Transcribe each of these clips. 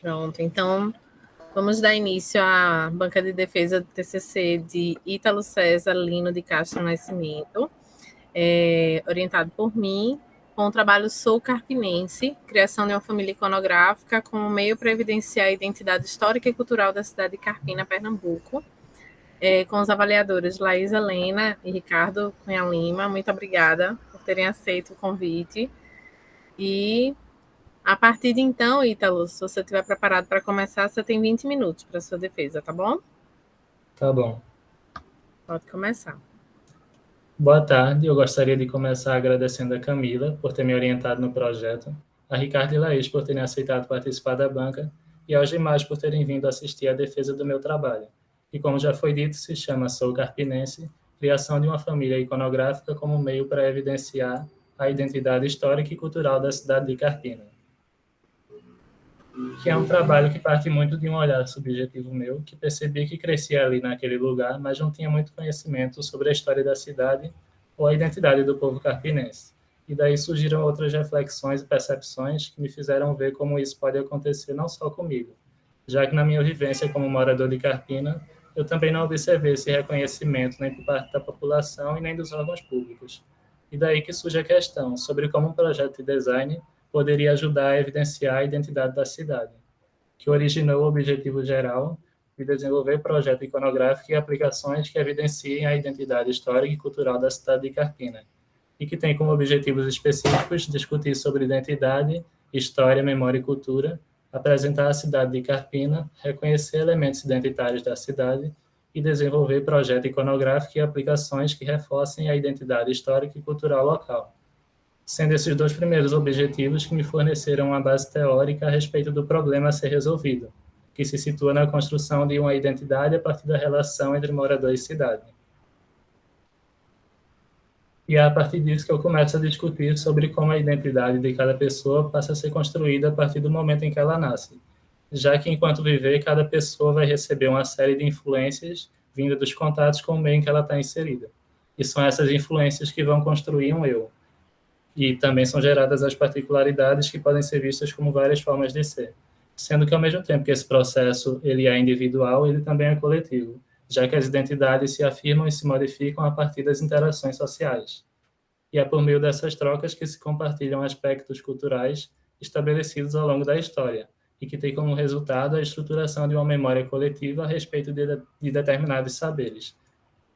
Pronto, então vamos dar início à banca de defesa do TCC de Ítalo César Lino de Castro Nascimento, orientado por mim, com o trabalho Sou Carpinense, criação de uma família iconográfica como meio para evidenciar a identidade histórica e cultural da cidade de Carpina, Pernambuco, com os avaliadores Laís Helena e Ricardo Cunha Lima. Muito obrigada por terem aceito o convite. E a partir de então, Ítalo, se você estiver preparado para começar, você tem 20 minutos para sua defesa, tá bom? Tá bom. Pode começar. Boa tarde, eu gostaria de começar agradecendo a Camila por ter me orientado no projeto, a Ricardo e Laís por terem aceitado participar da banca e aos demais por terem vindo assistir à defesa do meu trabalho, que, como já foi dito, se chama Sou Carpinense, criação de uma família iconográfica como meio para evidenciar a identidade histórica e cultural da cidade de Carpina. Que é um trabalho que parte muito de um olhar subjetivo meu, que percebi que crescia ali naquele lugar, mas não tinha muito conhecimento sobre a história da cidade ou a identidade do povo carpinense. E daí surgiram outras reflexões e percepções que me fizeram ver como isso pode acontecer não só comigo, já que na minha vivência como morador de Carpina, eu também não observei esse reconhecimento nem por parte da população e nem dos órgãos públicos. E daí que surge a questão sobre como um projeto de design poderia ajudar a evidenciar a identidade da cidade, que originou o objetivo geral de desenvolver projeto iconográfico e aplicações que evidenciem a identidade histórica e cultural da cidade de Carpina, e que tem como objetivos específicos discutir sobre identidade, história, memória e cultura, apresentar a cidade de Carpina, reconhecer elementos identitários da cidade e desenvolver projeto iconográfico e aplicações que reforcem a identidade histórica e cultural local, sendo esses dois primeiros objetivos que me forneceram uma base teórica a respeito do problema a ser resolvido, que se situa na construção de uma identidade a partir da relação entre morador e cidade. E é a partir disso que eu começo a discutir sobre como a identidade de cada pessoa passa a ser construída a partir do momento em que ela nasce, já que enquanto viver, cada pessoa vai receber uma série de influências vindas dos contatos com o meio em que ela está inserida. E são essas influências que vão construir um eu, e também são geradas as particularidades que podem ser vistas como várias formas de ser, sendo que ao mesmo tempo que esse processo ele é individual, ele também é coletivo, já que as identidades se afirmam e se modificam a partir das interações sociais. E é por meio dessas trocas que se compartilham aspectos culturais estabelecidos ao longo da história, e que tem como resultado a estruturação de uma memória coletiva a respeito de determinados saberes.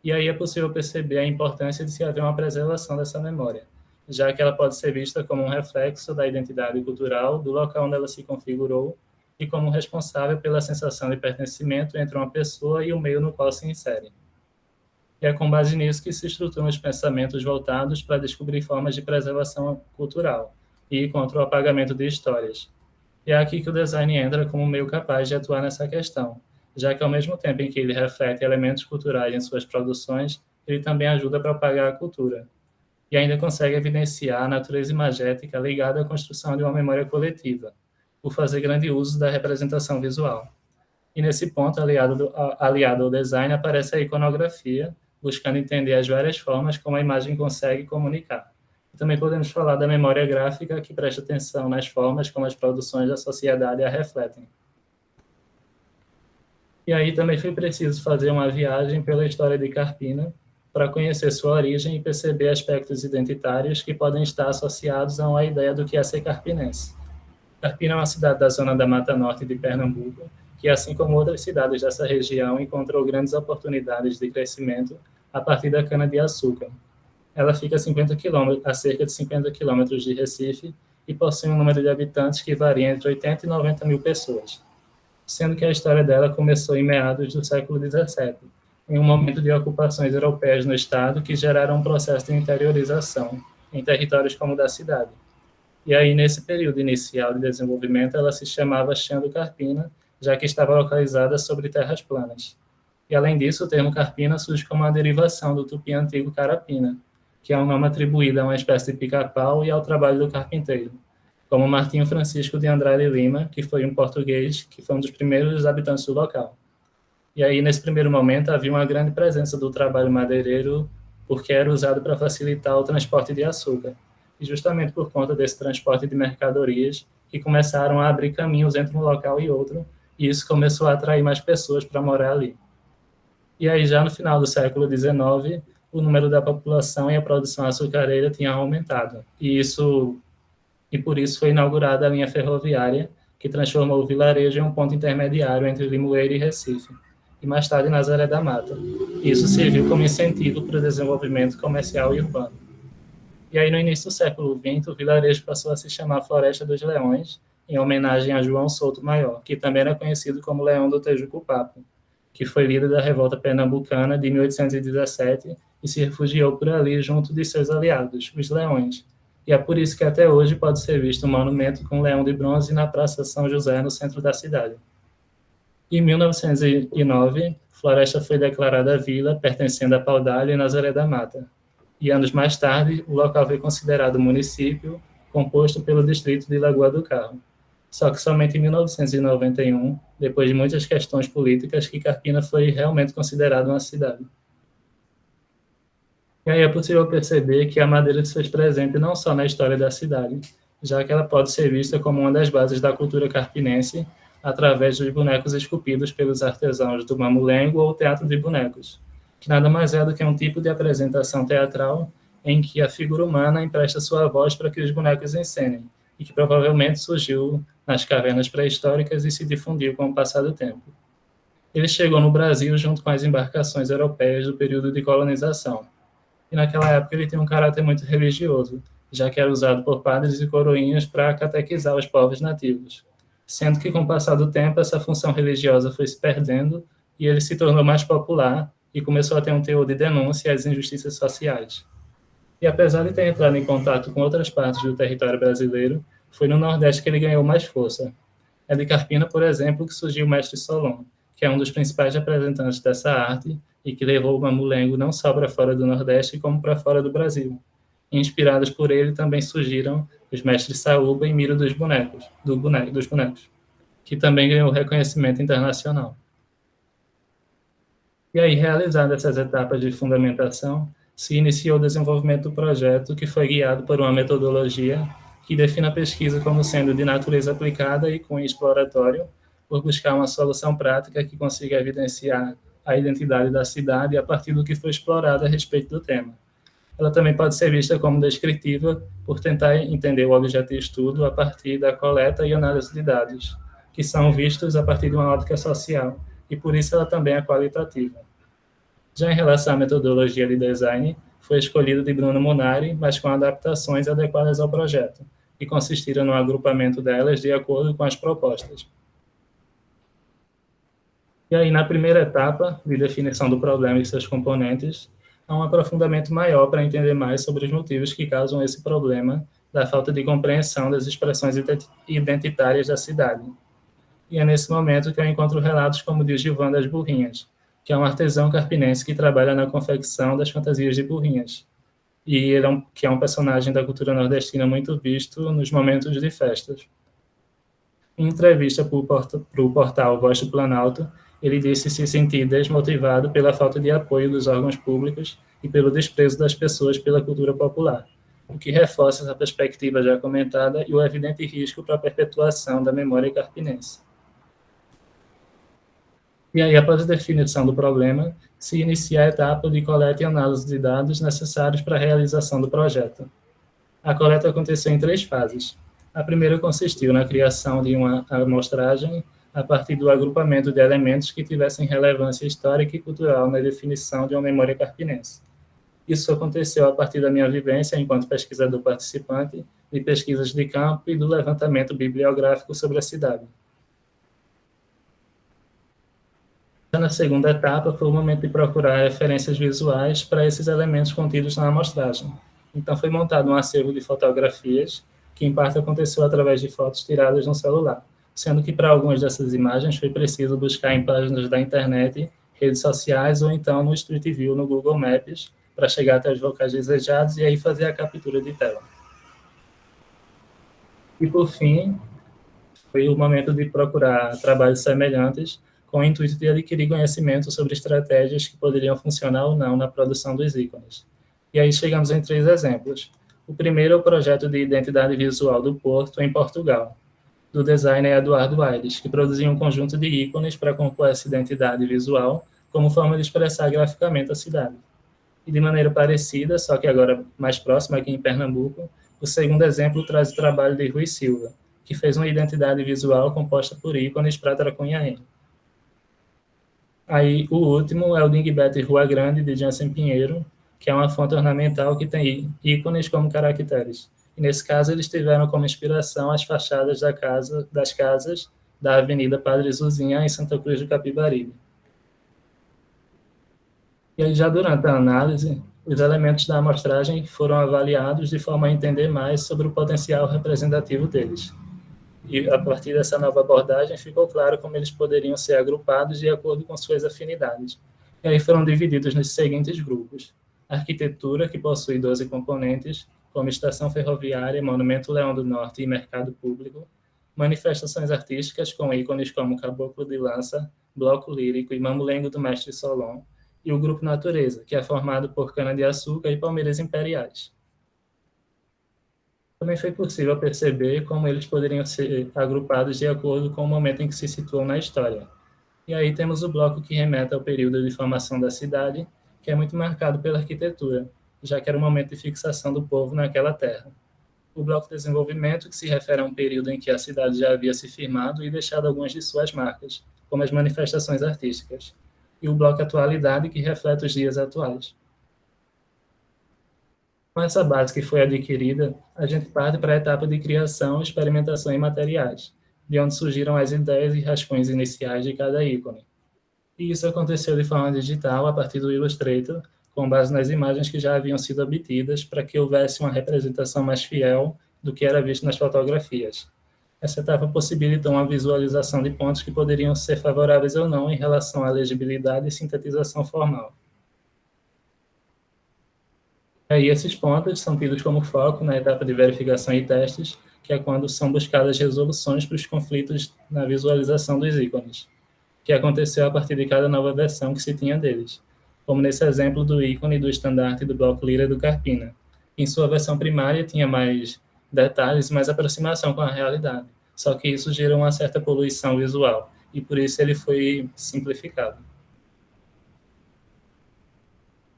E aí é possível perceber a importância de se haver uma preservação dessa memória, já que ela pode ser vista como um reflexo da identidade cultural do local onde ela se configurou e como responsável pela sensação de pertencimento entre uma pessoa e o meio no qual se insere. E é com base nisso que se estruturam os pensamentos voltados para descobrir formas de preservação cultural e contra o apagamento de histórias. E é aqui que o design entra como meio capaz de atuar nessa questão, já que ao mesmo tempo em que ele reflete elementos culturais em suas produções, ele também ajuda a propagar a cultura, e ainda consegue evidenciar a natureza imagética ligada à construção de uma memória coletiva, por fazer grande uso da representação visual. E nesse ponto, aliado ao design, aparece a iconografia, buscando entender as várias formas como a imagem consegue comunicar. E também podemos falar da memória gráfica, que presta atenção nas formas como as produções da sociedade a refletem. E aí também foi preciso fazer uma viagem pela história de Carpina, para conhecer sua origem e perceber aspectos identitários que podem estar associados a uma ideia do que é ser carpinense. Carpina é uma cidade da zona da Mata Norte de Pernambuco, que, assim como outras cidades dessa região, encontrou grandes oportunidades de crescimento a partir da cana-de-açúcar. Ela fica a cerca de 50 quilômetros de Recife e possui um número de habitantes que varia entre 80 e 90 mil pessoas, sendo que a história dela começou em meados do século XVII, em um momento de ocupações europeias no estado que geraram um processo de interiorização em territórios como o da cidade. E aí, nesse período inicial de desenvolvimento, ela se chamava Chã do Carpina, já que estava localizada sobre terras planas. E, além disso, o termo carpina surge como uma derivação do tupi antigo carapina, que é um nome atribuído a uma espécie de pica-pau e ao trabalho do carpinteiro, como Martinho Francisco de Andrade Lima, que foi um português, que foi um dos primeiros habitantes do local. E aí, nesse primeiro momento, havia uma grande presença do trabalho madeireiro, porque era usado para facilitar o transporte de açúcar. E justamente por conta desse transporte de mercadorias, e começaram a abrir caminhos entre um local e outro, e isso começou a atrair mais pessoas para morar ali. E aí, já no final do século XIX, o número da população e a produção açucareira tinha aumentado, e por isso foi inaugurada a linha ferroviária, que transformou o vilarejo em um ponto intermediário entre Limoeiro e Recife, e mais tarde Nazaré da Mata. Isso serviu como incentivo para o desenvolvimento comercial e urbano. E aí, no início do século XX, o vilarejo passou a se chamar Floresta dos Leões, em homenagem a João Souto Maior, que também era conhecido como Leão do Tejuco-Papo, que foi líder da revolta pernambucana de 1817 e se refugiou por ali junto de seus aliados, os Leões. E é por isso que até hoje pode ser visto um monumento com um leão de bronze na Praça São José, no centro da cidade. Em 1909, Floresta foi declarada vila, pertencendo a Paudalho e Nazaré da Mata. E anos mais tarde, o local foi considerado município, composto pelo distrito de Lagoa do Carro. Só que somente em 1991, depois de muitas questões políticas, que Carpina foi realmente considerada uma cidade. E aí é possível perceber que a madeira se fez presente não só na história da cidade, já que ela pode ser vista como uma das bases da cultura carpinense, através dos bonecos esculpidos pelos artesãos do mamulengo ou teatro de bonecos, que nada mais é do que um tipo de apresentação teatral em que a figura humana empresta sua voz para que os bonecos encenem, e que provavelmente surgiu nas cavernas pré-históricas e se difundiu com o passar do tempo. Ele chegou no Brasil junto com as embarcações europeias do período de colonização, e naquela época ele tinha um caráter muito religioso, já que era usado por padres e coroinhas para catequizar os povos nativos, sendo que com o passar do tempo essa função religiosa foi se perdendo e ele se tornou mais popular e começou a ter um teor de denúncia às injustiças sociais. E apesar de ter entrado em contato com outras partes do território brasileiro, foi no Nordeste que ele ganhou mais força. É de Carpina, por exemplo, que surgiu o mestre Solon, que é um dos principais representantes dessa arte e que levou o mamulengo não só para fora do Nordeste, como para fora do Brasil. Inspirados por ele, também surgiram os mestres Saúba e Miro dos bonecos, que também ganhou reconhecimento internacional. E aí, realizadas essas etapas de fundamentação, se iniciou o desenvolvimento do projeto, que foi guiado por uma metodologia que define a pesquisa como sendo de natureza aplicada e cunho exploratório, por buscar uma solução prática que consiga evidenciar a identidade da cidade a partir do que foi explorado a respeito do tema. Ela também pode ser vista como descritiva, por tentar entender o objeto de estudo a partir da coleta e análise de dados, que são vistos a partir de uma ótica social, e por isso ela também é qualitativa. Já em relação à metodologia de design, foi escolhido de Bruno Munari, mas com adaptações adequadas ao projeto, que consistiram no agrupamento delas de acordo com as propostas. E aí, na primeira etapa, de definição do problema e seus componentes, há um aprofundamento maior para entender mais sobre os motivos que causam esse problema da falta de compreensão das expressões identitárias da cidade. E é nesse momento que eu encontro relatos como o de Gilvan das Burrinhas, que é um artesão carpinense que trabalha na confecção das fantasias de burrinhas. E ele é um personagem da cultura nordestina muito visto nos momentos de festas. Em entrevista para o portal Voz do Planalto, ele disse se sentir desmotivado pela falta de apoio dos órgãos públicos e pelo desprezo das pessoas pela cultura popular, o que reforça essa perspectiva já comentada e o evidente risco para a perpetuação da memória carpinense. E aí, após a definição do problema, se inicia a etapa de coleta e análise de dados necessários para a realização do projeto. A coleta aconteceu em 3 fases. A primeira consistiu na criação de uma amostragem a partir do agrupamento de elementos que tivessem relevância histórica e cultural na definição de uma memória carpinense. Isso aconteceu a partir da minha vivência enquanto pesquisador participante de pesquisas de campo e do levantamento bibliográfico sobre a cidade. Na segunda etapa, foi o momento de procurar referências visuais para esses elementos contidos na amostragem. Então, foi montado um acervo de fotografias, que em parte aconteceu através de fotos tiradas no celular, sendo que para algumas dessas imagens foi preciso buscar em páginas da internet, redes sociais ou então no Street View no Google Maps para chegar até os locais desejados e aí fazer a captura de tela. E por fim, foi o momento de procurar trabalhos semelhantes com o intuito de adquirir conhecimento sobre estratégias que poderiam funcionar ou não na produção dos ícones. E aí chegamos em 3 exemplos. O primeiro é o projeto de identidade visual do Porto, em Portugal, do designer Eduardo Aires, que produziu um conjunto de ícones para compor essa identidade visual como forma de expressar graficamente a cidade. E de maneira parecida, só que agora mais próxima aqui em Pernambuco, o segundo exemplo traz o trabalho de Rui Silva, que fez uma identidade visual composta por ícones para Tracunhaém. Aí o último é o Dingbat Rua Grande, de Jansen Pinheiro, que é uma fonte ornamental que tem ícones como caracteres. E nesse caso eles tiveram como inspiração as fachadas das casas da Avenida Padre Zuzinha, em Santa Cruz do Capibaribe. E aí, já durante a análise, os elementos da amostragem foram avaliados de forma a entender mais sobre o potencial representativo deles. E a partir dessa nova abordagem ficou claro como eles poderiam ser agrupados de acordo com suas afinidades. E aí foram divididos nos seguintes grupos: arquitetura, que possui 12 componentes, como estação ferroviária, Monumento Leão do Norte e mercado público; manifestações artísticas, com ícones como Caboclo de Lança, Bloco Lírico e Mamulengo do Mestre Solon; e o grupo Natureza, que é formado por cana-de-açúcar e palmeiras imperiais. Também foi possível perceber como eles poderiam ser agrupados de acordo com o momento em que se situam na história. E aí temos o bloco que remete ao período de formação da cidade, que é muito marcado pela arquitetura, já que era o momento de fixação do povo naquela terra. O bloco de desenvolvimento, que se refere a um período em que a cidade já havia se firmado e deixado algumas de suas marcas, como as manifestações artísticas. E o bloco atualidade, que reflete os dias atuais. Com essa base que foi adquirida, a gente parte para a etapa de criação, experimentação e materiais, de onde surgiram as ideias e rascunhos iniciais de cada ícone. E isso aconteceu de forma digital a partir do Illustrator, com base nas imagens que já haviam sido obtidas, para que houvesse uma representação mais fiel do que era visto nas fotografias. Essa etapa possibilitou uma visualização de pontos que poderiam ser favoráveis ou não em relação à legibilidade e sintetização formal. E esses pontos são tidos como foco na etapa de verificação e testes, que é quando são buscadas resoluções para os conflitos na visualização dos ícones, que aconteceu a partir de cada nova versão que se tinha deles, como nesse exemplo do ícone do estandarte do bloco Lira do Carpina. Em sua versão primária tinha mais detalhes e mais aproximação com a realidade, só que isso gerou uma certa poluição visual, e por isso ele foi simplificado.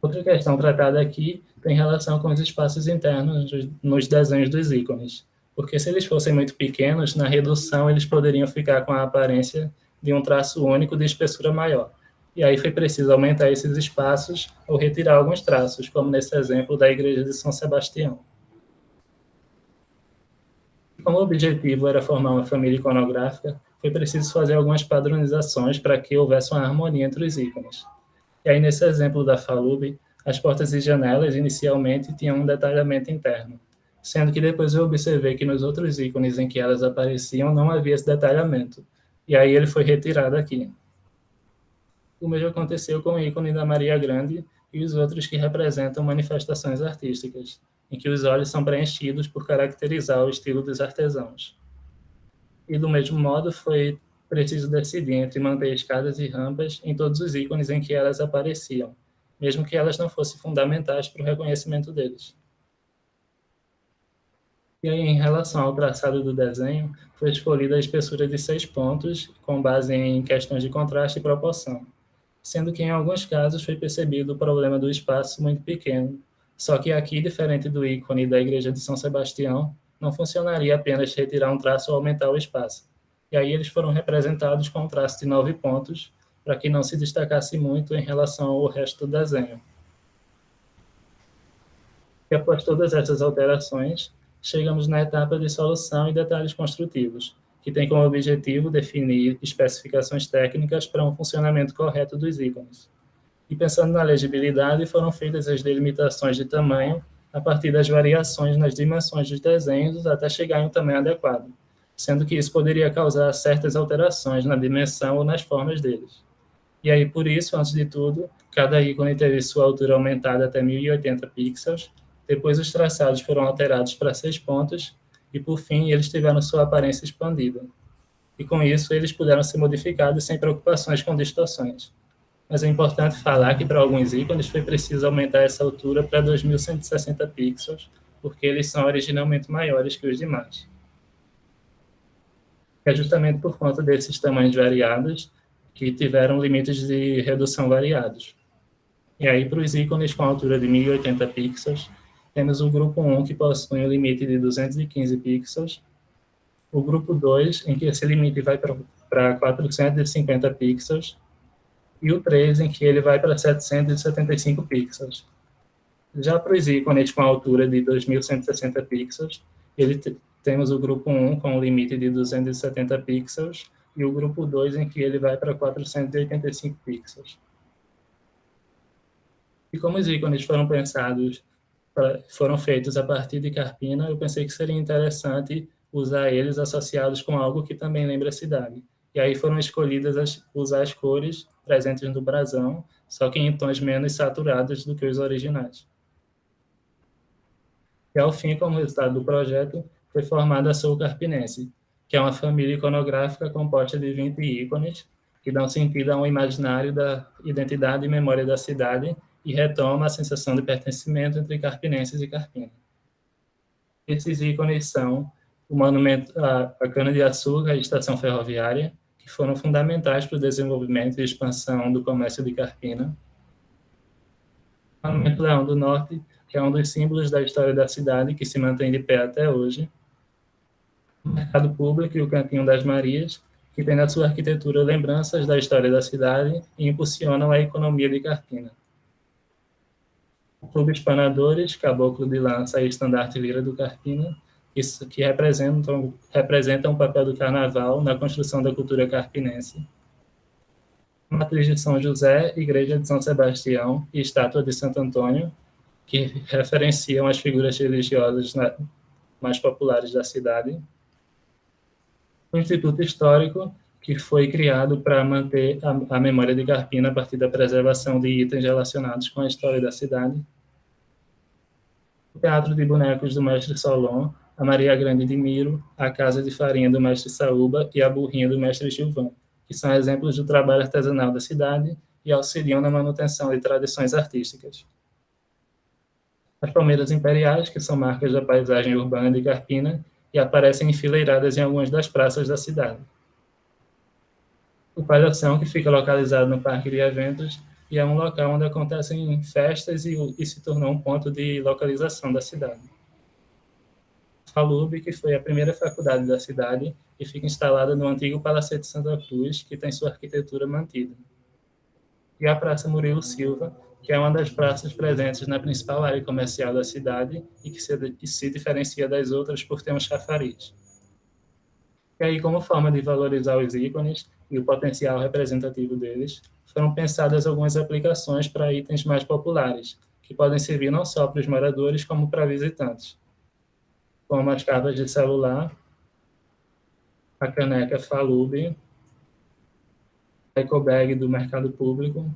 Outra questão tratada aqui tem relação com os espaços internos nos desenhos dos ícones, porque se eles fossem muito pequenos, na redução eles poderiam ficar com a aparência de um traço único de espessura maior. E aí foi preciso aumentar esses espaços ou retirar alguns traços, como nesse exemplo da Igreja de São Sebastião. Como o objetivo era formar uma família iconográfica, foi preciso fazer algumas padronizações para que houvesse uma harmonia entre os ícones. E aí, nesse exemplo da Falub, as portas e janelas inicialmente tinham um detalhamento interno, sendo que depois eu observei que nos outros ícones em que elas apareciam não havia esse detalhamento, e aí ele foi retirado aqui. O mesmo aconteceu com o ícone da Maria Grande e os outros que representam manifestações artísticas, em que os olhos são preenchidos por caracterizar o estilo dos artesãos. E do mesmo modo foi preciso decidir entre manter escadas e rampas em todos os ícones em que elas apareciam, mesmo que elas não fossem fundamentais para o reconhecimento deles. E aí, em relação ao traçado do desenho, foi escolhida a espessura de 6 pontos, com base em questões de contraste e proporção, sendo que em alguns casos foi percebido o problema do espaço muito pequeno, só que aqui, diferente do ícone da Igreja de São Sebastião, não funcionaria apenas retirar um traço ou aumentar o espaço. E aí eles foram representados com um traço de 9 pontos, para que não se destacasse muito em relação ao resto do desenho. E após todas essas alterações, chegamos na etapa de solução e detalhes construtivos, que tem como objetivo definir especificações técnicas para um funcionamento correto dos ícones. E pensando na legibilidade, foram feitas as delimitações de tamanho a partir das variações nas dimensões dos desenhos até chegar em um tamanho adequado, sendo que isso poderia causar certas alterações na dimensão ou nas formas deles. E aí, por isso, antes de tudo, cada ícone teve sua altura aumentada até 1080 pixels, depois os traçados foram alterados para 6 pontos, e por fim, eles tiveram sua aparência expandida. E com isso, eles puderam ser modificados sem preocupações com distorções. Mas é importante falar que para alguns ícones foi preciso aumentar essa altura para 2160 pixels, porque eles são originalmente maiores que os demais. É justamente por conta desses tamanhos variados que tiveram limites de redução variados. E aí, para os ícones com altura de 1080 pixels, temos o grupo 1, que possui um limite de 215 pixels, o grupo 2, em que esse limite vai para 450 pixels, e o 3, em que ele vai para 775 pixels. Já para os ícones com altura de 2160 pixels, temos o grupo 1 com um limite de 270 pixels e o grupo 2 em que ele vai para 485 pixels. E como os ícones foram feitos a partir de Carpina, eu pensei que seria interessante usar eles associados com algo que também lembra a cidade. E aí foram escolhidas usar as cores presentes no brasão, só que em tons menos saturados do que os originais. E, ao fim, como resultado do projeto, foi formada a Soul Carpinense, que é uma família iconográfica composta de 20 ícones que dão sentido a um imaginário da identidade e memória da cidade e retoma a sensação de pertencimento entre carpinenses e Carpina. Esses ícones são o monumento à cana-de-açúcar e estação ferroviária, que foram fundamentais para o desenvolvimento e expansão do comércio de Carpina. O Monumento Leão do Norte, que é um dos símbolos da história da cidade, que se mantém de pé até hoje. O Mercado Público e o Cantinho das Marias, que tem na sua arquitetura lembranças da história da cidade e impulsionam a economia de Carpina. O Clube Espanadores, Caboclo de Lança e Estandarte Lira do Carpina, isso que representam o papel do carnaval na construção da cultura carpinense. Matriz de São José, Igreja de São Sebastião e Estátua de Santo Antônio, que referenciam as figuras religiosas mais populares da cidade. O Instituto Histórico, que foi criado para manter a memória de Carpina a partir da preservação de itens relacionados com a história da cidade. O Teatro de Bonecos do Mestre Solon, a Maria Grande de Miro, a Casa de Farinha do Mestre Saúba e a Burrinha do Mestre Gilvão, que são exemplos do trabalho artesanal da cidade e auxiliam na manutenção de tradições artísticas. As palmeiras imperiais, que são marcas da paisagem urbana de Carpina e aparecem enfileiradas em algumas das praças da cidade. O Palhação, que fica localizado no Parque de Eventos e é um local onde acontecem festas e se tornou um ponto de localização da cidade. FALUB, que foi a primeira faculdade da cidade e fica instalada no antigo Palacete Santa Cruz, que tem sua arquitetura mantida. E a Praça Murilo Silva, que é uma das praças presentes na principal área comercial da cidade e que se diferencia das outras por ter um chafariz. E aí, como forma de valorizar os ícones e o potencial representativo deles, foram pensadas algumas aplicações para itens mais populares, que podem servir não só para os moradores, como para visitantes, como as capas de celular, a caneca FALUB, a ecobag do Mercado Público,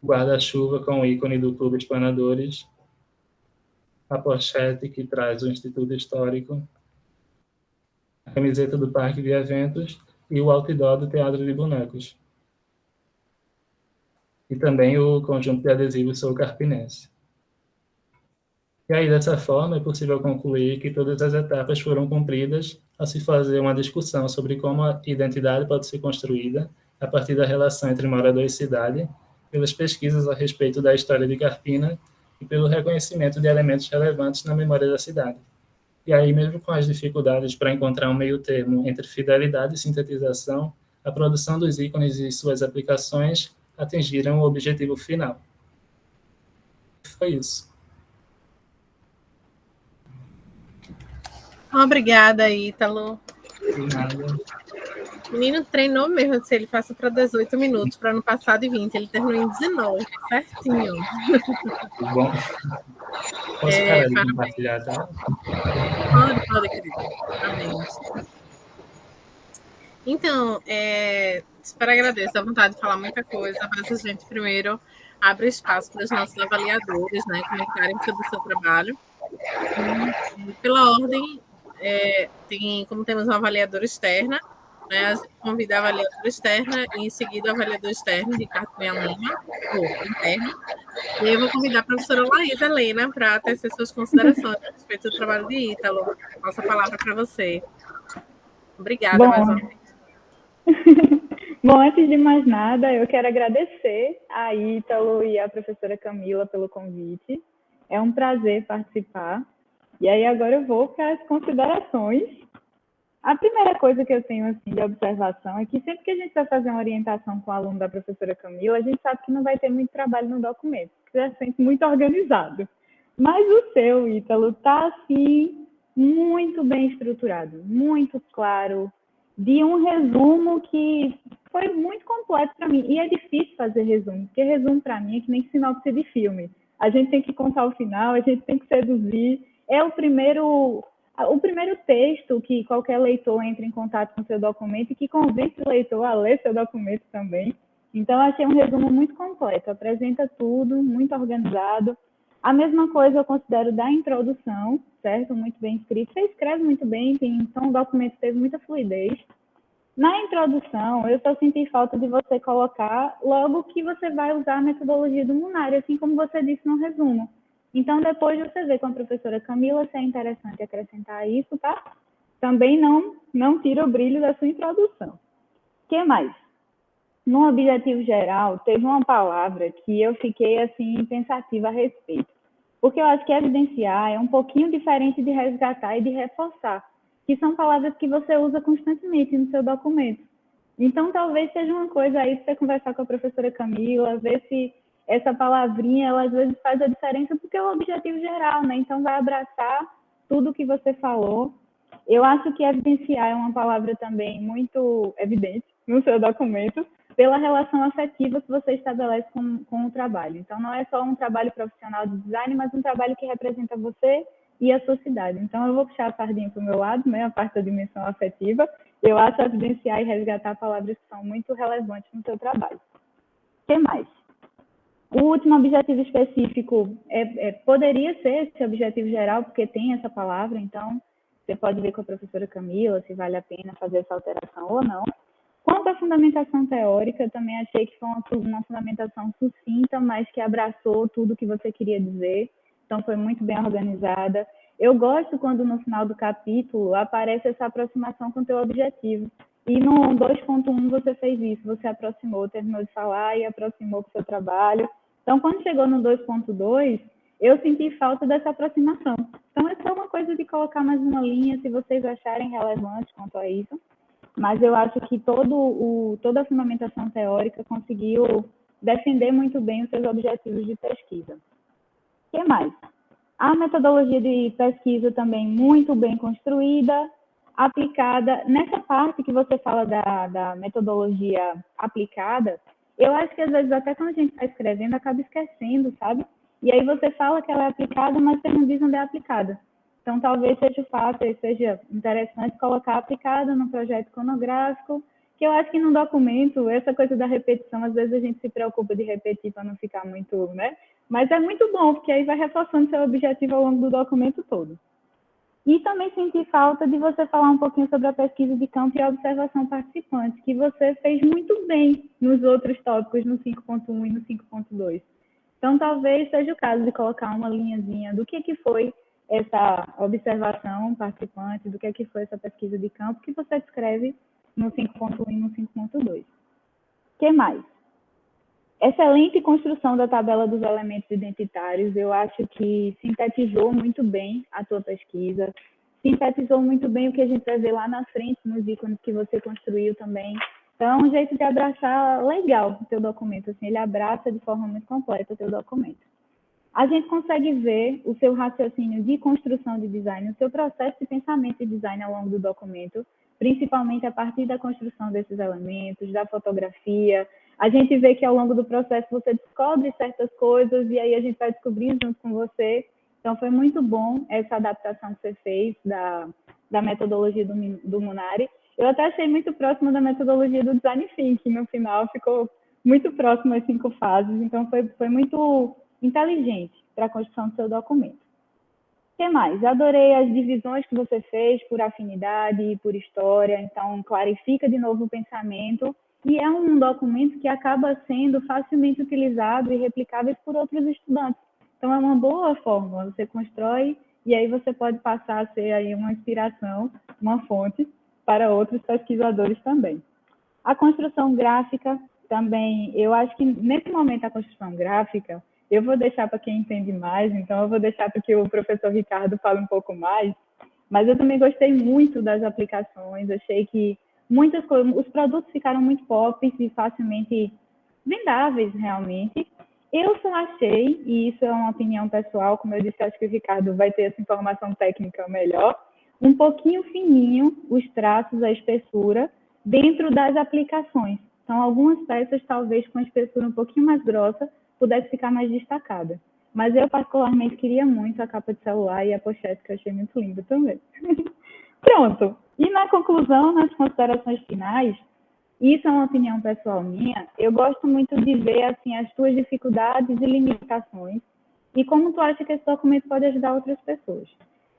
o guarda-chuva com o ícone do Clube Espanadores, a pochete que traz o Instituto Histórico, a camiseta do Parque de Eventos e o outdoor do Teatro de Bonecos. E também o conjunto de adesivos Soul Carpinense. E aí, dessa forma, é possível concluir que todas as etapas foram cumpridas ao se fazer uma discussão sobre como a identidade pode ser construída a partir da relação entre morador e cidade, pelas pesquisas a respeito da história de Carpina e pelo reconhecimento de elementos relevantes na memória da cidade. E aí, mesmo com as dificuldades para encontrar um meio termo entre fidelidade e sintetização, a produção dos ícones e suas aplicações atingiram o objetivo final. Foi isso. Obrigada, Ítalo. De nada. O menino treinou mesmo, se ele passa para 18 minutos, para não passar de 20. Ele terminou em 19, certinho. Bom. Posso parar de compartilhar, tá? Pode, querido. Parabéns. Então, super agradeço a vontade de falar muita coisa, mas a gente primeiro abre espaço para os nossos avaliadores, né, comentarem sobre o seu trabalho. E, pela ordem, como temos uma avaliadora externa, né, convida a avaliadora externa e em seguida o avaliador externo, Ricardo Cunha Lima, ou interno. E eu vou convidar a professora Laís Helena para tecer suas considerações a respeito do trabalho de Ítalo. Nossa palavra para você. Obrigada mais uma Bom, vez. bom, antes de mais nada, eu quero agradecer a Ítalo e a professora Camila pelo convite. É um prazer participar. E aí agora eu vou para as considerações. A primeira coisa que eu tenho assim, de observação é que sempre que a gente vai fazer uma orientação com o aluno da professora Camila, a gente sabe que não vai ter muito trabalho no documento, porque já é sempre muito organizado. Mas o seu, Ítalo, está assim, muito bem estruturado, muito claro, de um resumo que foi muito completo para mim. E é difícil fazer resumo, porque resumo para mim é que nem sinopse de filme. A gente tem que contar o final, a gente tem que seduzir. É o primeiro texto que qualquer leitor entra em contato com o seu documento e que convence o leitor a ler seu documento também. Então, eu achei um resumo muito completo, apresenta tudo, muito organizado. A mesma coisa eu considero da introdução, certo? Muito bem escrito. Você escreve muito bem, então o documento teve muita fluidez. Na introdução, eu só senti falta de você colocar logo que você vai usar a metodologia do Munari, assim como você disse no resumo. Então, depois você vê com a professora Camila se é interessante acrescentar isso, tá? Também não tira o brilho da sua introdução. O que mais? No objetivo geral, teve uma palavra que eu fiquei assim pensativa a respeito. Porque eu acho que evidenciar é um pouquinho diferente de resgatar e de reforçar, que são palavras que você usa constantemente no seu documento. Então, talvez seja uma coisa aí para você conversar com a professora Camila, ver se essa palavrinha, ela às vezes faz a diferença, porque é o objetivo geral, né? Então, vai abraçar tudo que você falou. Eu acho que evidenciar é uma palavra também muito evidente no seu documento, pela relação afetiva que você estabelece com o trabalho. Então, não é só um trabalho profissional de design, mas um trabalho que representa você e a sociedade. Então, eu vou puxar a sardinha para o meu lado, né, a parte da dimensão afetiva. Eu acho evidenciar e resgatar palavras que são muito relevantes no seu trabalho. O que mais? O último objetivo específico poderia ser esse objetivo geral, porque tem essa palavra, então você pode ver com a professora Camila se vale a pena fazer essa alteração ou não. Quanto à fundamentação teórica, eu também achei que foi uma fundamentação sucinta, mas que abraçou tudo o que você queria dizer. Então, foi muito bem organizada. Eu gosto quando no final do capítulo aparece essa aproximação com o teu objetivo. E no 2.1 você fez isso, você aproximou, terminou de falar e aproximou com o seu trabalho. Então, quando chegou no 2.2, eu senti falta dessa aproximação. Então, é só uma coisa de colocar mais uma linha, se vocês acharem relevante quanto a isso. Mas eu acho que toda a fundamentação teórica conseguiu defender muito bem os seus objetivos de pesquisa. O que mais? A metodologia de pesquisa também muito bem construída, aplicada. Nessa parte que você fala da metodologia aplicada, eu acho que às vezes até quando a gente está escrevendo acaba esquecendo, sabe? E aí você fala que ela é aplicada, mas você não diz onde é aplicada. Então, talvez seja fácil, seja interessante colocar aplicada no projeto iconográfico, que eu acho que no documento, essa coisa da repetição, às vezes a gente se preocupa de repetir para não ficar muito, né? Mas é muito bom, porque aí vai reforçando seu objetivo ao longo do documento todo. E também senti falta de você falar um pouquinho sobre a pesquisa de campo e a observação participante, que você fez muito bem nos outros tópicos, no 5.1 e no 5.2. Então, talvez seja o caso de colocar uma linhazinha do que foi essa observação participante, do que foi essa pesquisa de campo, que você descreve no 5.1 e no 5.2. O que mais? Excelente construção da tabela dos elementos identitários. Eu acho que sintetizou muito bem a tua pesquisa, sintetizou muito bem o que a gente vai ver lá na frente, nos ícones que você construiu também. Então, é um jeito de abraçar legal o teu documento. Assim, ele abraça de forma muito completa o teu documento. A gente consegue ver o seu raciocínio de construção de design, o seu processo de pensamento de design ao longo do documento, principalmente a partir da construção desses elementos, da fotografia. A gente vê que ao longo do processo você descobre certas coisas e aí a gente vai descobrindo junto com você. Então, foi muito bom essa adaptação que você fez da metodologia do Munari. Eu até achei muito próximo da metodologia do Design Thinking no final, ficou muito próximo às 5 fases, então foi muito inteligente para a construção do seu documento. O que mais? Adorei as divisões que você fez por afinidade e por história, então clarifica de novo o pensamento e é um documento que acaba sendo facilmente utilizado e replicável por outros estudantes. Então é uma boa fórmula, você constrói e aí você pode passar a ser aí uma inspiração, uma fonte para outros pesquisadores também. A construção gráfica também, eu acho que nesse momento a construção gráfica, eu vou deixar para quem entende mais, então eu vou deixar para que o professor Ricardo fale um pouco mais, mas eu também gostei muito das aplicações, achei que muitas coisas, os produtos ficaram muito pop e facilmente vendáveis realmente. Eu só achei, e isso é uma opinião pessoal, como eu disse, acho que o Ricardo vai ter essa informação técnica melhor, um pouquinho fininho os traços, a espessura, dentro das aplicações. Então, algumas peças, talvez com a espessura um pouquinho mais grossa, pudesse ficar mais destacada. Mas eu, particularmente, queria muito a capa de celular e a pochete, que eu achei muito linda também. Pronto. E na conclusão, nas considerações finais, isso é uma opinião pessoal minha, eu gosto muito de ver assim, as tuas dificuldades e limitações e como tu acha que esse documento pode ajudar outras pessoas.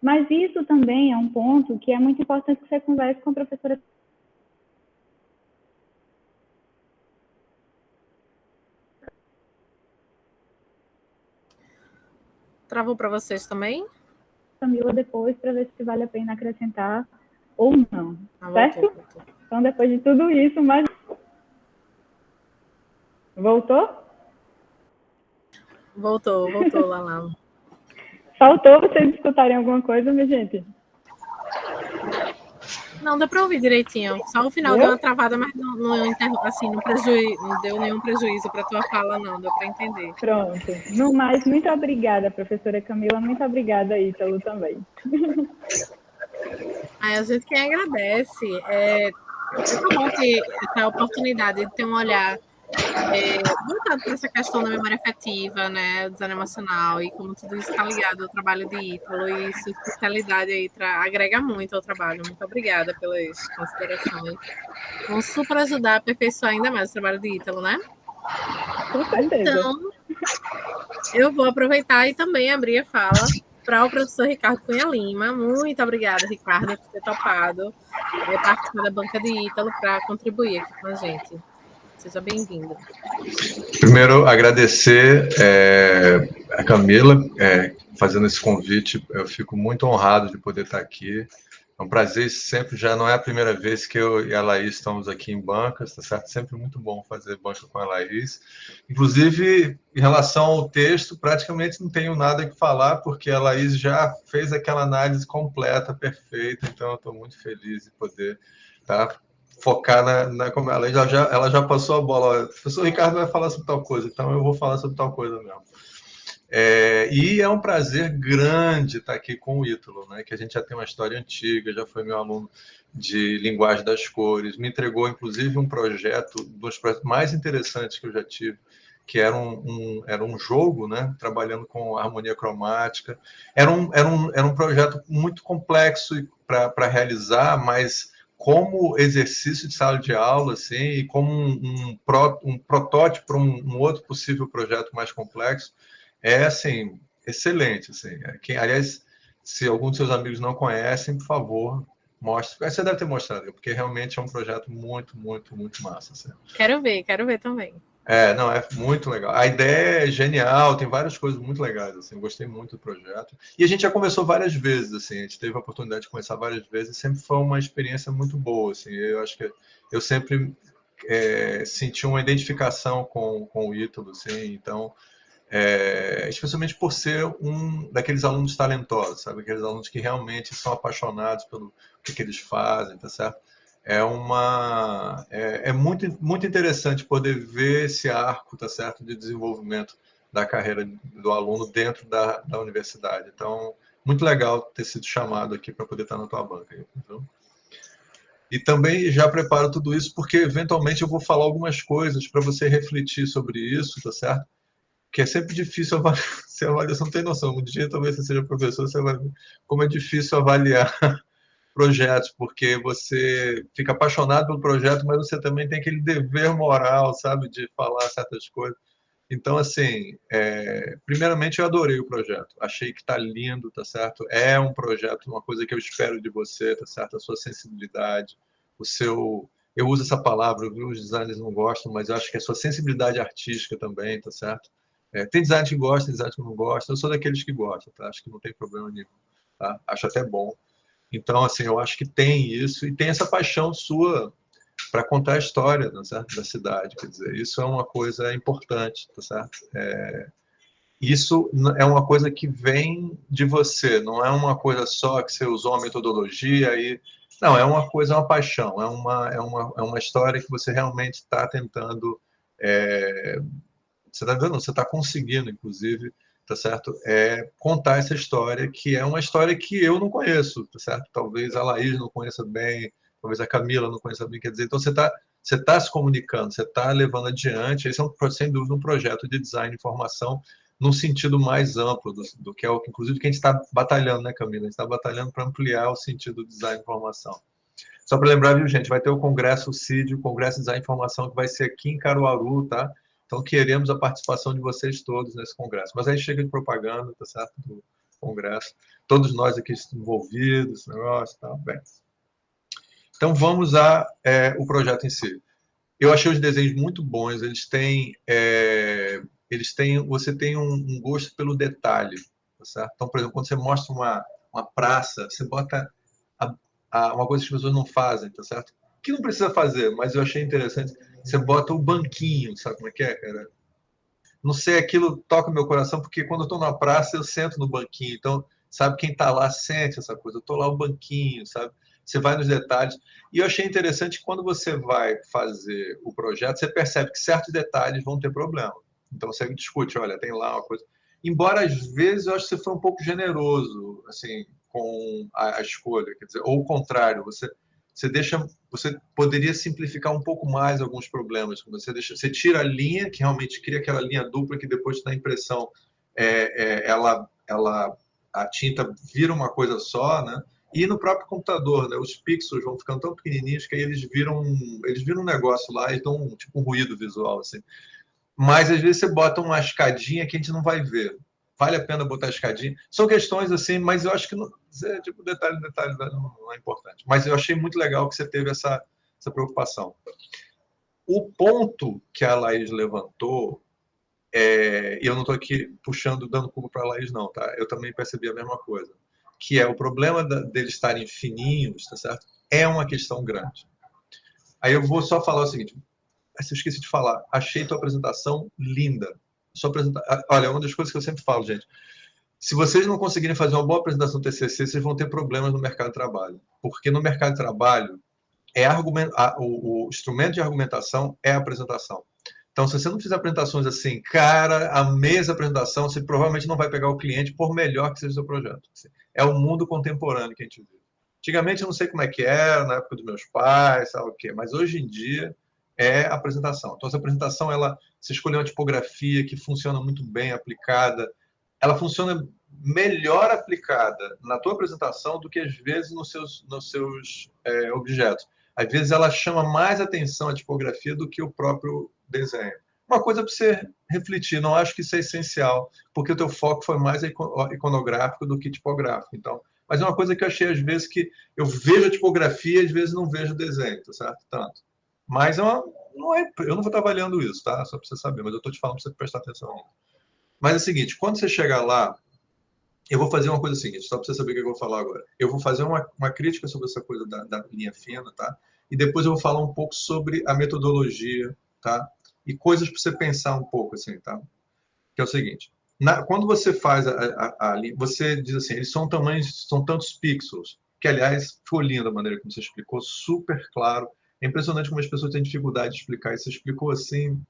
Mas isso também é um ponto que é muito importante que você converse com a professora. Travou para vocês também? Camila depois para ver se vale a pena acrescentar ou não, certo? Voltou. Então, depois de tudo isso, mas... Voltou? Voltou, Lala. Faltou vocês escutarem alguma coisa, minha gente? Não, deu para ouvir direitinho. Só o final deu uma travada, mas assim, não deu nenhum prejuízo para a tua fala, não. Deu para entender. Pronto. No mais, muito obrigada, professora Camila. Muito obrigada, Ítalo, também. A gente quem agradece. É muito bom ter essa oportunidade de ter um olhar voltado para essa questão da memória afetiva, né, do design emocional, e como tudo isso está ligado ao trabalho de Ítalo, e sua especialidade aí agrega muito ao trabalho. Muito obrigada pelas considerações. Vão super ajudar a aperfeiçoar ainda mais o trabalho de Ítalo, né? Com certeza. Então, eu vou aproveitar e também abrir a fala para o professor Ricardo Cunha Lima. Muito obrigada, Ricardo, por ter topado participar da banca de Ítalo para contribuir aqui com a gente. Seja bem-vindo. Primeiro, agradecer a Camila fazendo esse convite. Eu fico muito honrado de poder estar aqui. É um prazer sempre, já não é a primeira vez que eu e a Laís estamos aqui em bancas, tá certo? Sempre muito bom fazer banca com a Laís. Inclusive, em relação ao texto, praticamente não tenho nada que falar, porque a Laís já fez aquela análise completa, perfeita, então eu estou muito feliz de poder focar como ela já passou a bola. O professor Ricardo vai falar sobre tal coisa, então eu vou falar sobre tal coisa mesmo. E é um prazer grande estar aqui com o Ítalo, né, que a gente já tem uma história antiga, já foi meu aluno de linguagem das cores, me entregou, inclusive, um projeto, dos projetos mais interessantes que eu já tive, que era um jogo, né, trabalhando com harmonia cromática. Era um projeto muito complexo para realizar, mas como exercício de sala de aula, assim, e como um protótipo para um outro possível projeto mais complexo, assim, excelente. Assim. Aliás, se algum dos seus amigos não conhecem, por favor, mostre. Você deve ter mostrado, porque realmente é um projeto muito, muito, muito massa. Assim. Quero ver também. Não, é muito legal. A ideia é genial, tem várias coisas muito legais, assim, eu gostei muito do projeto. E a gente já conversou várias vezes, assim, a gente teve a oportunidade de conversar várias vezes, e sempre foi uma experiência muito boa, assim, eu acho que eu sempre senti uma identificação com o Ítalo, assim, então, especialmente por ser um daqueles alunos talentosos, sabe, aqueles alunos que realmente são apaixonados pelo que eles fazem, tá certo? É muito, muito interessante poder ver esse arco, tá certo, de desenvolvimento da carreira do aluno dentro da universidade. Então, muito legal ter sido chamado aqui para poder estar na tua banca. Entendeu? E também já preparo tudo isso porque, eventualmente, eu vou falar algumas coisas para você refletir sobre isso, tá certo? Que é sempre difícil avaliar. Você não tem noção. Um dia, talvez você seja professor, você vai ver como é difícil avaliar projetos, porque você fica apaixonado pelo projeto, mas você também tem aquele dever moral, sabe, de falar certas coisas. Então, assim, primeiramente eu adorei o projeto, achei que está lindo, tá certo? É um projeto, uma coisa que eu espero de você, tá certo? A sua sensibilidade, eu uso essa palavra, os designers não gostam, mas eu acho que a sua sensibilidade artística também, tá certo? Tem design que gosta, tem design que não gosta, eu sou daqueles que gostam, tá? Acho que não tem problema nenhum, tá? Acho até bom. Então, assim, eu acho que tem isso, e tem essa paixão sua para contar a história, tá certo? Da cidade, quer dizer, isso é uma coisa importante, tá certo? Isso é uma coisa que vem de você, não é uma coisa só que você usou uma metodologia e... Não, é uma coisa, é uma paixão, é uma história que você realmente está tentando... você está vendo? Você está conseguindo, inclusive, tá certo? Contar essa história, que é uma história que eu não conheço, tá certo? Talvez a Laís não conheça bem, talvez a Camila não conheça bem, quer dizer, então você tá se comunicando, você está levando adiante, esse é, sem dúvida, um projeto de design e informação num sentido mais amplo do que é o que, inclusive, que a gente está batalhando, né, Camila? A gente está batalhando para ampliar o sentido do design e informação. Só para lembrar, viu, gente, vai ter o Congresso CID, o Congresso de Design e Informação, que vai ser aqui em Caruaru, tá? Então, queremos a participação de vocês todos nesse congresso. Mas aí chega de propaganda, tá certo? Do congresso. Todos nós aqui envolvidos, negócio, tá bem. Então, vamos o projeto em si. Eu achei os desenhos muito bons. Você tem um gosto pelo detalhe, tá certo? Então, por exemplo, quando você mostra uma praça, você bota uma coisa que as pessoas não fazem, tá certo? Que não precisa fazer, mas eu achei interessante. Você bota o banquinho, sabe como é, cara? Não sei, aquilo toca o meu coração, porque quando eu estou na praça, eu sento no banquinho. Então, sabe, quem está lá sente essa coisa. Eu estou lá no banquinho, sabe? Você vai nos detalhes. E eu achei interessante que quando você vai fazer o projeto, você percebe que certos detalhes vão ter problema. Então, você discute, olha, tem lá uma coisa... Embora, às vezes, eu acho que você foi um pouco generoso, assim, com a escolha. Quer dizer, ou o contrário, você poderia simplificar um pouco mais alguns problemas. Você tira a linha, que realmente cria aquela linha dupla, que depois dá a impressão, a tinta vira uma coisa só, né? E no próprio computador, né? Os pixels vão ficando tão pequenininhos que aí eles viram um negócio lá e dão tipo um ruído visual, assim. Mas às vezes você bota uma escadinha que a gente não vai ver. Vale a pena botar a escadinha. São questões assim, mas eu acho que tipo, detalhe não é importante. Mas eu achei muito legal que você teve essa preocupação. O ponto que a Laís levantou, e eu não estou aqui dando culpa para a Laís, não, tá? Eu também percebi a mesma coisa. Que é o problema deles estarem fininhos, tá certo? É uma questão grande. Aí eu vou só falar o seguinte. Eu esqueci de falar. Achei tua apresentação linda. Olha, uma das coisas que eu sempre falo, gente. Se vocês não conseguirem fazer uma boa apresentação do TCC, vocês vão ter problemas no mercado de trabalho. Porque no mercado de trabalho, o instrumento de argumentação é a apresentação. Então, se você não fizer apresentações assim, cara, amei essa apresentação, você provavelmente não vai pegar o cliente, por melhor que seja o seu projeto. É o mundo contemporâneo que a gente vive. Antigamente, eu não sei como é que era, na época dos meus pais, sabe o quê, mas hoje em dia é a apresentação. Então, essa apresentação, você escolheu uma tipografia que funciona muito bem aplicada, ela funciona melhor aplicada na tua apresentação do que, às vezes, nos seus objetos. Às vezes, ela chama mais atenção a tipografia do que o próprio desenho. Uma coisa para você refletir, não acho que isso é essencial, porque o teu foco foi mais iconográfico do que tipográfico. Então, mas é uma coisa que eu achei, às vezes, que eu vejo a tipografia, às vezes não vejo o desenho, tá certo? Tanto. Mas eu não vou estar avaliando isso, tá? Só para você saber, mas eu estou te falando para você prestar atenção nisso. Mas é o seguinte, quando você chegar lá, eu vou fazer uma coisa seguinte, só para você saber o que eu vou falar agora. Eu vou fazer uma crítica sobre essa coisa da linha fina, tá? E depois eu vou falar um pouco sobre a metodologia, tá? E coisas para você pensar um pouco, assim, tá? Que é o seguinte, quando você faz a linha, você diz assim, eles são tantos pixels, que, aliás, ficou linda a maneira como você explicou, super claro. É impressionante como as pessoas têm dificuldade de explicar isso. Você explicou, assim,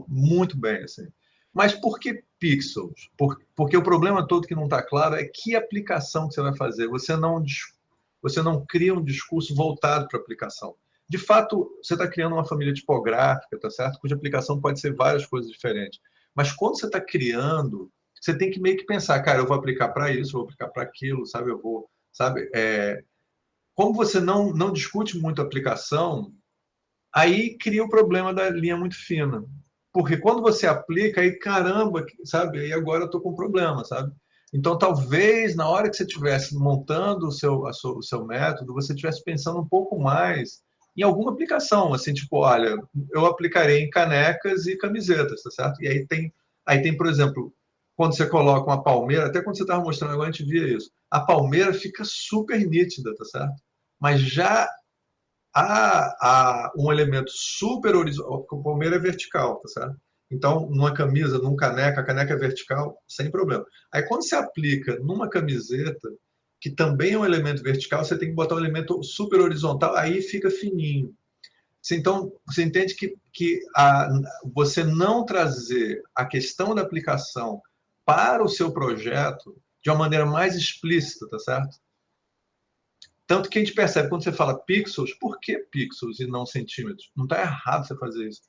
muito bem, assim. Mas por que pixels? Porque o problema todo que não está claro é que aplicação que você vai fazer. Você não cria um discurso voltado para a aplicação. De fato, você está criando uma família tipográfica, tá certo? Cuja aplicação pode ser várias coisas diferentes. Mas quando você está criando, você tem que meio que pensar, cara, eu vou aplicar para isso, vou aplicar para aquilo, sabe? Como você não discute muito a aplicação, aí cria o problema da linha muito fina. Porque quando você aplica, aí caramba, sabe? Aí agora eu estou com um problema, sabe? Então, talvez, na hora que você estivesse montando o seu método, você estivesse pensando um pouco mais em alguma aplicação, assim, tipo, olha, eu aplicarei em canecas e camisetas, tá certo? E aí tem, por exemplo, quando você coloca uma palmeira, até quando você estava mostrando agora, a gente via isso. A palmeira fica super nítida, tá certo? Mas já há um elemento super horizontal, a palmeira é vertical, tá certo? Então, numa camisa, num caneca, a caneca é vertical, sem problema. Aí, quando você aplica numa camiseta, que também é um elemento vertical, você tem que botar um elemento super horizontal, aí fica fininho. Então, você entende que você não trazer a questão da aplicação para o seu projeto de uma maneira mais explícita, tá certo? Tanto que a gente percebe, quando você fala pixels, por que pixels e não centímetros? Não está errado você fazer isso.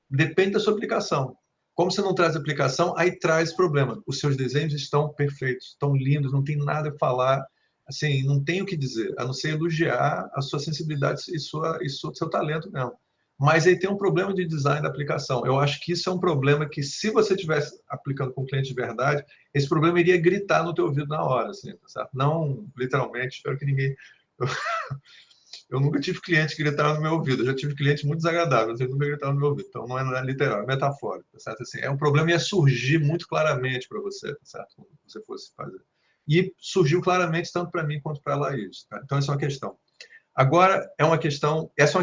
Depende da sua aplicação. Como você não traz aplicação, aí traz problema. Os seus desenhos estão perfeitos, estão lindos, não tem nada a falar, assim, não tem o que dizer, a não ser elogiar a sua sensibilidade e seu talento mesmo. Mas aí tem um problema de design da aplicação. Eu acho que isso é um problema que, se você estivesse aplicando com o cliente de verdade, esse problema iria gritar no teu ouvido na hora, assim, tá certo? Não literalmente, espero que ninguém... Eu nunca tive cliente que gritava no meu ouvido. Eu já tive clientes muito desagradáveis, eles nunca gritavam no meu ouvido. Então, não é literal, é metafórico, tá certo? Assim, é um problema que ia surgir muito claramente para você, tá certo? Como você fosse fazer. E surgiu claramente tanto para mim quanto para a Laís. Tá? Então, essa é uma questão. Agora, essa é uma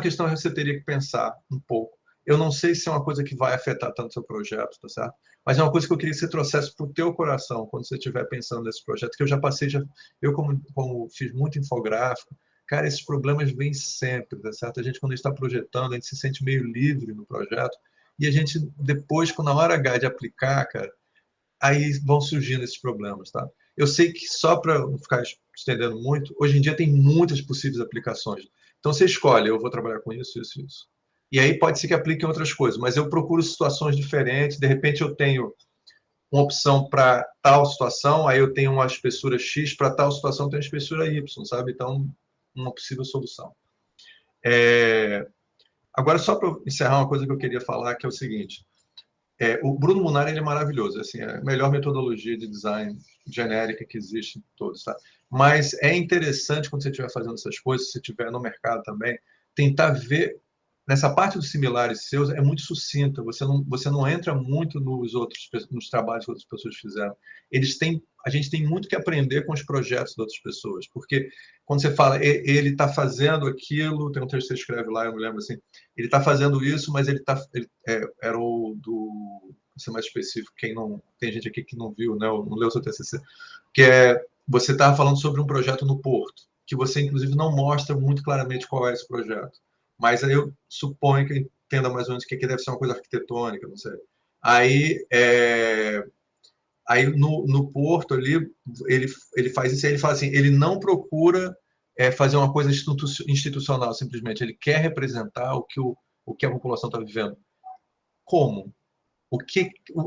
questão que você teria que pensar um pouco. Eu não sei se é uma coisa que vai afetar tanto o seu projeto, tá certo? Mas é uma coisa que eu queria que você trouxesse para o teu coração quando você estiver pensando nesse projeto, que eu já passei, eu como fiz muito infográfico, cara, esses problemas vêm sempre, tá certo? A gente, quando está projetando, a gente se sente meio livre no projeto, e a gente, depois, quando na hora H de aplicar, cara, aí vão surgindo esses problemas, tá? Eu sei que, só para não ficar estendendo muito, hoje em dia tem muitas possíveis aplicações. Então, você escolhe, eu vou trabalhar com isso, isso, isso. E aí pode ser que aplique em outras coisas, mas eu procuro situações diferentes, de repente eu tenho uma opção para tal situação, aí eu tenho uma espessura X, para tal situação eu tenho uma espessura Y, sabe? Então, uma possível solução. Agora, só para encerrar, uma coisa que eu queria falar, que é o seguinte. O Bruno Munari, ele é maravilhoso, assim, é a melhor metodologia de design genérica que existe em todos, tá? Mas é interessante, quando você estiver fazendo essas coisas, se você estiver no mercado também, tentar ver, nessa parte dos similares seus, é muito sucinta, você não entra muito nos trabalhos que outras pessoas fizeram. A gente tem muito que aprender com os projetos de outras pessoas, porque quando você fala, ele está fazendo aquilo, tem um texto que você escreve lá, eu me lembro assim, ele está fazendo isso, mas era o do... Vou ser mais específico, tem gente aqui que não viu, né, não leu o seu TCC, que você estava falando sobre um projeto no Porto, que você, inclusive, não mostra muito claramente qual é esse projeto. Mas aí eu suponho que entenda mais ou menos que deve ser uma coisa arquitetônica, não sei. Aí no Porto ali, ele faz isso, ele fala assim, ele não procura fazer uma coisa institucional, simplesmente. Ele quer representar o que a população está vivendo. Como?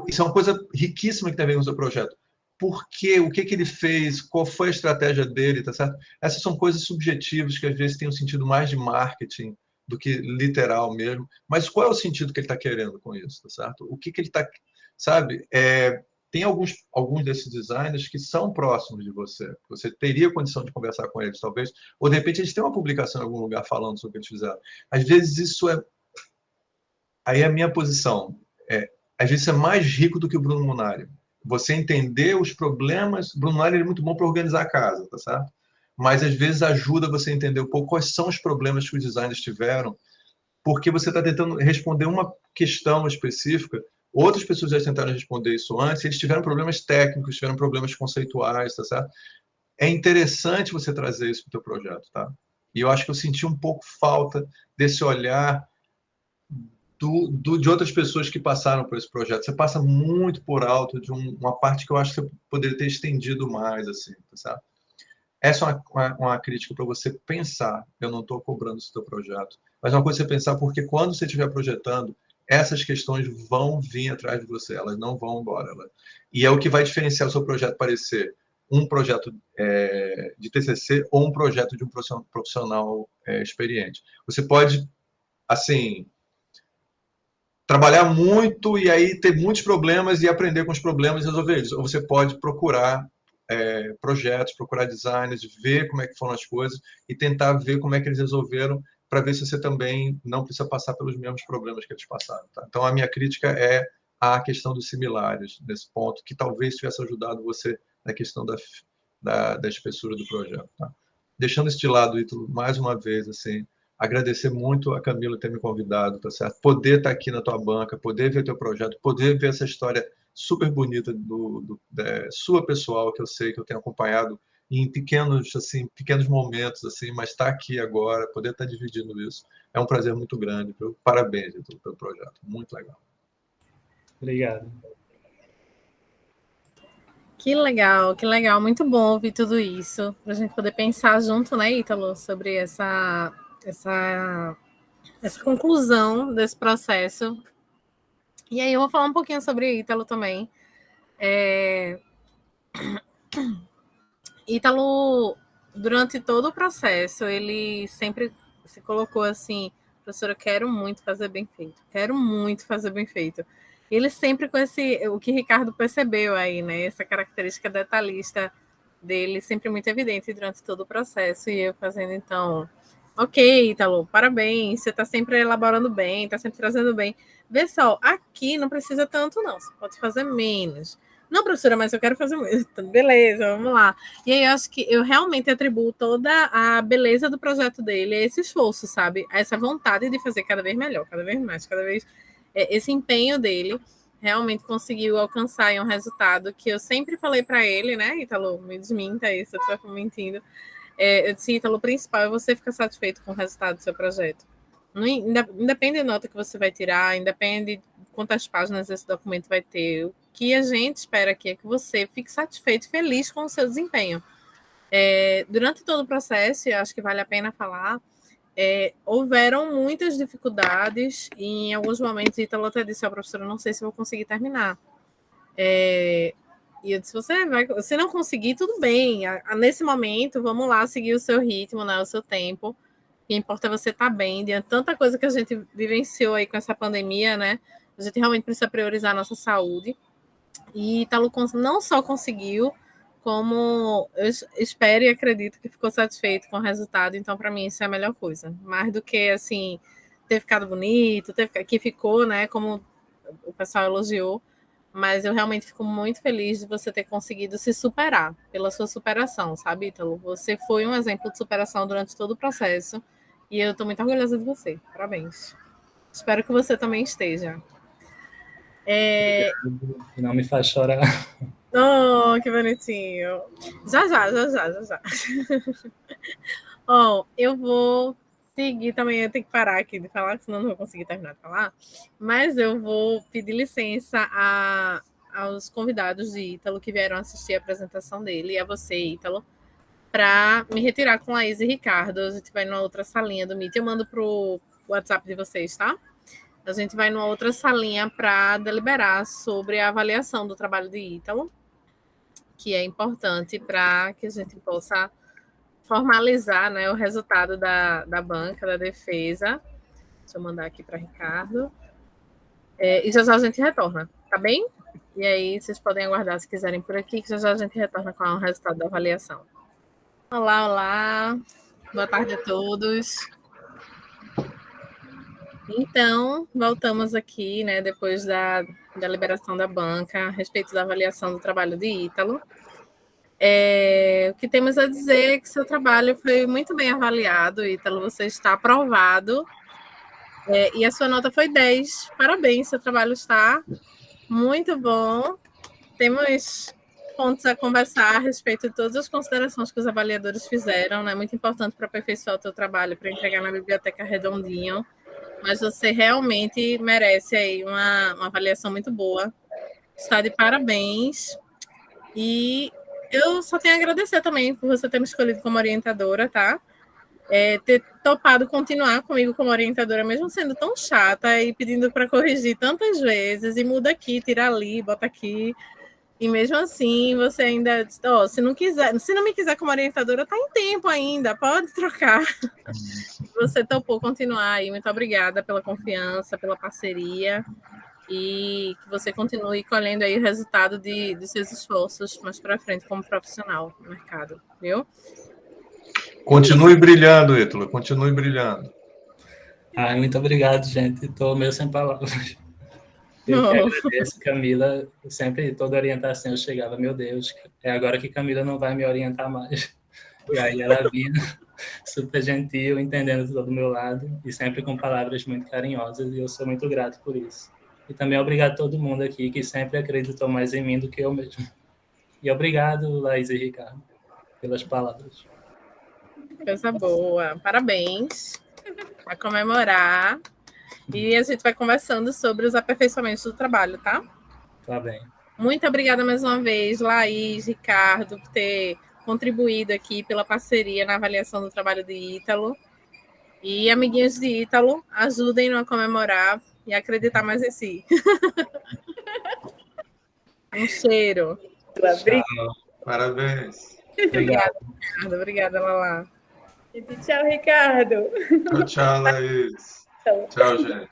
Isso é uma coisa riquíssima que tem a ver com o seu projeto. Por quê? O que ele fez? Qual foi a estratégia dele? Tá certo? Essas são coisas subjetivas que às vezes têm um sentido mais de marketing do que literal mesmo. Mas qual é o sentido que ele está querendo com isso? Tá certo? O que ele está... Sabe? Tem alguns desses designers que são próximos de você. Você teria condição de conversar com eles, talvez. Ou, de repente, eles têm uma publicação em algum lugar falando sobre o que eles fizeram. Às vezes, isso é... Aí a minha posição às vezes é mais rico do que o Bruno Munari. Você entender os problemas... O Bruno Munari é muito bom para organizar a casa, tá certo? Mas, às vezes, ajuda você a entender um pouco quais são os problemas que os designers tiveram, porque você está tentando responder uma questão específica. Outras pessoas já tentaram responder isso antes, eles tiveram problemas técnicos, tiveram problemas conceituais, tá certo? É interessante você trazer isso para o teu projeto, tá? E eu acho que eu senti um pouco falta desse olhar de outras pessoas que passaram por esse projeto. Você passa muito por alto de uma parte que eu acho que você poderia ter estendido mais, assim, tá certo? Essa é uma crítica para você pensar. Eu não estou cobrando esse teu projeto, mas é uma coisa você pensar, porque quando você estiver projetando, essas questões vão vir atrás de você, elas não vão embora. E é o que vai diferenciar o seu projeto parecer um projeto de TCC ou um projeto de um profissional experiente. Você pode, assim, trabalhar muito e aí ter muitos problemas e aprender com os problemas e resolver eles. Ou você pode procurar projetos, procurar designers, ver como é que foram as coisas e tentar ver como é que eles resolveram, para ver se você também não precisa passar pelos mesmos problemas que eles passaram. Tá? Então, a minha crítica é à questão dos similares, nesse ponto, que talvez tivesse ajudado você na questão da espessura do projeto. Tá? Deixando isso de lado, Ítalo, mais uma vez, assim, agradecer muito a Camila ter me convidado, tá certo? Poder estar aqui na tua banca, poder ver teu projeto, poder ver essa história super bonita da sua pessoal, que eu sei que eu tenho acompanhado em pequenos momentos, assim, mas estar aqui agora, poder estar dividindo isso, é um prazer muito grande. Parabéns, Ítalo, pelo projeto. Muito legal. Obrigado. Que legal. Muito bom ouvir tudo isso, para a gente poder pensar junto, né, Ítalo, sobre essa conclusão desse processo. E aí eu vou falar um pouquinho sobre Ítalo também. Ítalo, durante todo o processo, ele sempre se colocou assim, professora, eu quero muito fazer bem feito. Ele sempre com o que Ricardo percebeu aí, né, essa característica detalhista dele, sempre muito evidente durante todo o processo, e eu fazendo, então, ok, Ítalo, parabéns, você está sempre elaborando bem, está sempre trazendo bem. Vê só, aqui não precisa tanto não, você pode fazer menos. Não, professora, mas eu quero fazer muito. Beleza, vamos lá. E aí eu acho que eu realmente atribuo toda a beleza do projeto dele a esse esforço, sabe? A essa vontade de fazer cada vez melhor, cada vez mais, cada vez... Esse empenho dele realmente conseguiu alcançar um resultado que eu sempre falei para ele, né, Ítalo? Me desminta aí se eu estiver mentindo. Eu disse, Ítalo, o principal é você ficar satisfeito com o resultado do seu projeto. Não, independe da nota que você vai tirar, independe de quantas páginas esse documento vai ter. O que a gente espera aqui é que você fique satisfeito e feliz com o seu desempenho. Durante todo o processo, eu acho que vale a pena falar, houveram muitas dificuldades e em alguns momentos Ítalo até disse ao professor, não sei se vou conseguir terminar. E eu disse, se não conseguir, tudo bem. Nesse momento, vamos lá, seguir o seu ritmo, né, o seu tempo. O que importa é você estar bem, diante de tanta coisa que a gente vivenciou aí com essa pandemia, né? A gente realmente precisa priorizar a nossa saúde. E Ítalo não só conseguiu, como eu espero e acredito que ficou satisfeito com o resultado. Então, para mim, isso é a melhor coisa. Mais do que, assim, ter ficado bonito, que ficou, né, como o pessoal elogiou. Mas eu realmente fico muito feliz de você ter conseguido se superar, pela sua superação, sabe, Ítalo? Você foi um exemplo de superação durante todo o processo. E eu estou muito orgulhosa de você. Parabéns. Espero que você também esteja. Não me faz chorar. Oh, que bonitinho. Já. Eu vou seguir também, eu tenho que parar aqui de falar, senão não vou conseguir terminar de falar. Mas eu vou pedir licença aos convidados de Ítalo que vieram assistir a apresentação dele, e a você, Ítalo, para me retirar com Laís e Ricardo. A gente vai numa outra salinha do Meet. Eu mando para o WhatsApp de vocês, tá? A gente vai numa outra salinha para deliberar sobre a avaliação do trabalho de Ítalo, que é importante para que a gente possa formalizar, né, o resultado da banca, da defesa. Deixa eu mandar aqui para Ricardo. E já a gente retorna, tá bem? E aí vocês podem aguardar se quiserem por aqui, que já a gente retorna com o resultado da avaliação. Olá. Boa tarde a todos. Então, voltamos aqui, né, depois da liberação da banca, a respeito da avaliação do trabalho de Ítalo. O que temos a dizer é que seu trabalho foi muito bem avaliado, Ítalo, você está aprovado, e a sua nota foi 10. Parabéns, seu trabalho está muito bom. Temos pontos a conversar a respeito de todas as considerações que os avaliadores fizeram, né? Muito importante para aperfeiçoar o teu trabalho, para entregar na biblioteca redondinho. Mas você realmente merece aí uma avaliação muito boa. Está de parabéns. E eu só tenho a agradecer também por você ter me escolhido como orientadora, tá? Ter topado continuar comigo como orientadora, mesmo sendo tão chata e pedindo para corrigir tantas vezes, e muda aqui, tira ali, bota aqui. E mesmo assim, você ainda... se não me quiser como orientadora, está em tempo ainda, pode trocar. Você topou continuar aí. Muito obrigada pela confiança, pela parceria, e que você continue colhendo aí o resultado de seus esforços mais para frente como profissional no mercado, viu? Continue brilhando, Ítalo, continue brilhando. Muito obrigado, gente. Estou meio sem palavras. Eu que agradeço, Camila. Sempre, toda orientação eu chegava, meu Deus, é agora que Camila não vai me orientar mais. E aí ela vinha super gentil, entendendo todo do meu lado, e sempre com palavras muito carinhosas, e eu sou muito grato por isso. E também obrigado a todo mundo aqui, que sempre acreditou mais em mim do que eu mesmo. E obrigado, Laís e Ricardo, pelas palavras. Coisa boa. Parabéns. Vai comemorar. E a gente vai conversando sobre os aperfeiçoamentos do trabalho, tá? Tá bem. Muito obrigada mais uma vez, Laís, Ricardo, por ter contribuído aqui pela parceria na avaliação do trabalho de Ítalo. E, amiguinhos de Ítalo, ajudem-no a comemorar e acreditar mais em si. Um cheiro. Tchau. Parabéns. Obrigada, Ricardo. Obrigada, Lala. Tchau, Ricardo. Tchau, Laís. Tchau, gente.